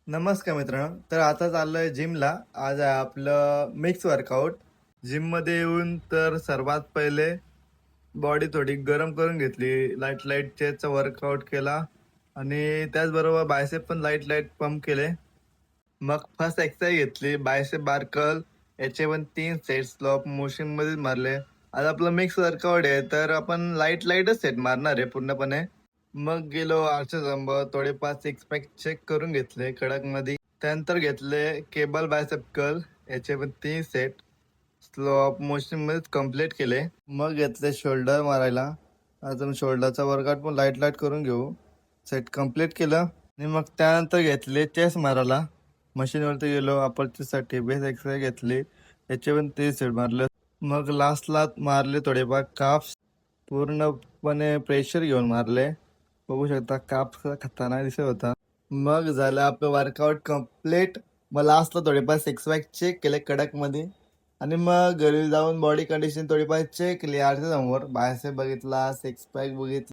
नमस्कार मित्रांनो. तर आता चाललोय जिमला. आज आहे आपलं मिक्स वर्कआउट. जिममध्ये येऊन तर सर्वात पहिले बॉडी थोडी गरम करून घेतली. लाईट लाईट चेस्टचा वर्कआउट केला आणि त्याचबरोबर बायसेप पण लाईट लाईट पंप केले. मग फर्स्ट एक्सरसाइज घेतली बायसेप बार कर्ल. याचे पण 3 सेट स्लो मोशन मध्ये मारले. आज आपलं मिक्स वर्कआउट आहे तर आपण लाईट लाईटच सेट मारणार आहे पूर्णपणे. मग गेलो आरशाजवळ थोडेफार सिक्स पॅक चेक करून घेतले कडक मध्ये. त्यानंतर घेतले केबल बायसेप कर्ल. याचे पण 3 सेट स्लो मोशन मध्ये कम्प्लीट केले. मग घेतले शोल्डर मारायला. अजून शोल्डरचा वर्कआउट पण लाईट लाईट करून घेऊ. सेट कम्प्लीट केलं आणि मग त्यानंतर घेतले चेस्ट मारायला. मशीनवरती गेलो साठी बेस एक्सरसाइज घेतली. याचे पण 3 सेट मारले. मग लास्टला मारले थोडेफार काफ्स. पूर्णपणे प्रेशर घेऊन मारले. बघू शकता काप खतरनाक दिसत होता. मग झालं आपलं वर्कआउट कम्प्लीट. मग लास्टला थोडेफार सिक्स पॅक चेक केले कडक मध्ये आणि मग घरी जाऊन बॉडी कंडिशन थोडीफार चेक केली. आरच्या समोर बायसेप बघितला, सिक्स पॅक बघितला.